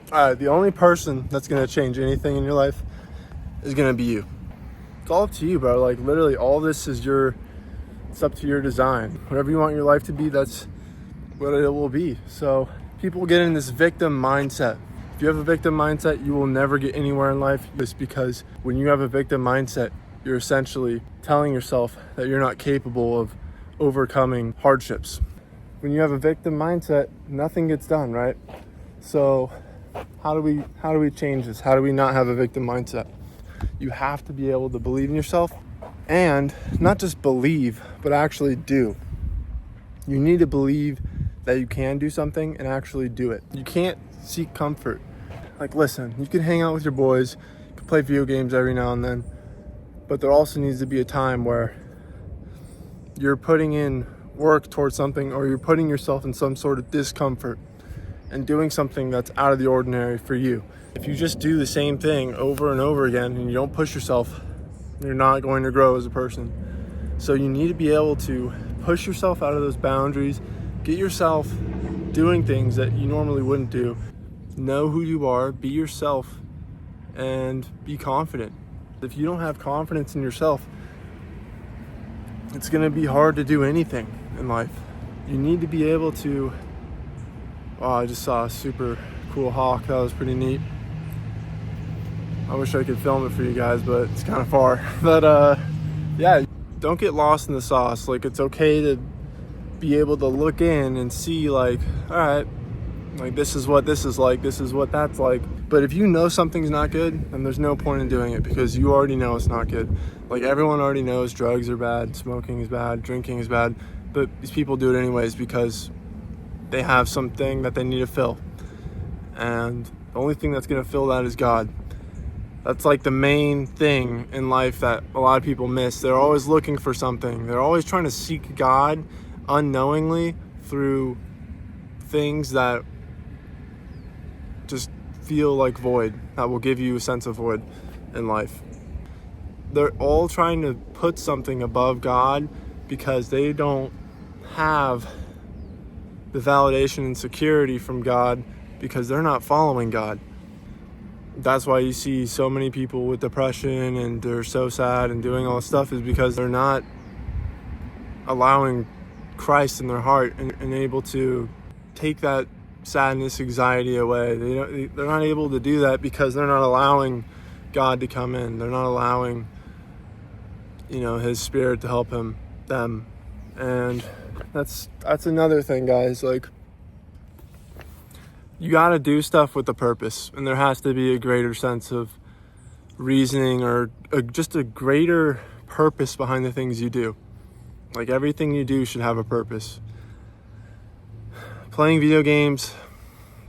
The only person that's going to change anything in your life is going to be you. It's all up to you, bro. Like, literally, all this is it's up to your design. Whatever you want your life to be, that's what it will be. So people get in this victim mindset. If you have a victim mindset, you will never get anywhere in life. It's because when you have a victim mindset, you're essentially telling yourself that you're not capable of overcoming hardships. When you have a victim mindset, nothing gets done, right? So how do we change this? How do we not have a victim mindset? You have to be able to believe in yourself, and not just believe, but actually do. You need to believe that you can do something and actually do it. You can't seek comfort. Like, listen, you can hang out with your boys, you can play video games every now and then, but there also needs to be a time where you're putting in work towards something, or you're putting yourself in some sort of discomfort and doing something that's out of the ordinary for you. If you just do the same thing over and over again and you don't push yourself, you're not going to grow as a person. So you need to be able to push yourself out of those boundaries, get yourself doing things that you normally wouldn't do. Know who you are, be yourself, and be confident. If you don't have confidence in yourself, it's gonna be hard to do anything in life. You need to be able to, I just saw a super cool hawk. That was pretty neat. I wish I could film it for you guys, but it's kind of far. But yeah, don't get lost in the sauce. Like, it's okay to be able to look in and see, like, all right, like, this is what this is like, this is what that's like. But if you know something's not good, then there's no point in doing it, because you already know it's not good. Like, everyone already knows drugs are bad, smoking is bad, drinking is bad, but these people do it anyways because they have something that they need to fill. And the only thing that's gonna fill that is God. That's like the main thing in life that a lot of people miss. They're always looking for something. They're always trying to seek God unknowingly through things that just feel like void, that will give you a sense of void in life. They're all trying to put something above God because they don't have the validation and security from God, because they're not following God. That's why you see so many people with depression and they're so sad and doing all this stuff, is because they're not allowing Christ in their heart and able to take that sadness, anxiety away. They're not able to do that because they're not allowing God to come in. They're not allowing, His Spirit to help them. And that's another thing, guys. Like, you got to do stuff with a purpose, and there has to be a greater sense of reasoning, or just a greater purpose behind the things you do. Like, everything you do should have a purpose. Playing video games,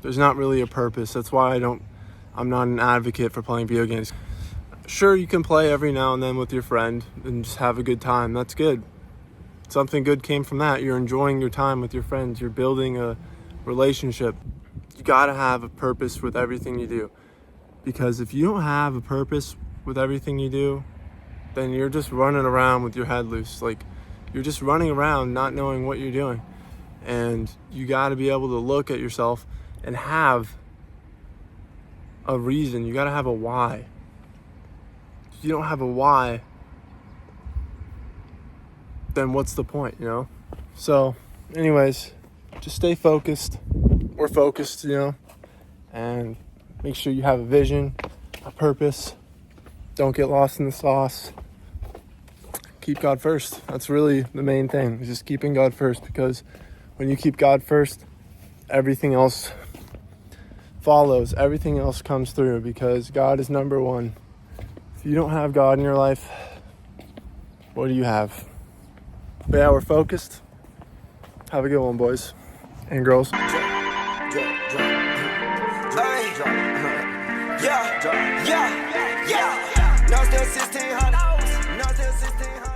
there's not really a purpose. That's why I'm not an advocate for playing video games. Sure, you can play every now and then with your friend and just have a good time. That's good. Something good came from that. You're enjoying your time with your friends. You're building a relationship. You gotta have a purpose with everything you do. Because if you don't have a purpose with everything you do, then you're just running around with your head loose. Like, you're just running around not knowing what you're doing. And you gotta be able to look at yourself and have a reason. You gotta have a why. If you don't have a why, then what's the point, So, anyways, just stay focused. We're focused, and make sure you have a vision, a purpose. Don't get lost in the sauce. Keep God first. That's really the main thing, is just keeping God first, because when you keep God first, everything else follows. Everything else comes through, because God is number one. If you don't have God in your life, what do you have? But yeah, we're focused. Have a good one, boys and girls. Yeah. Now still 1600.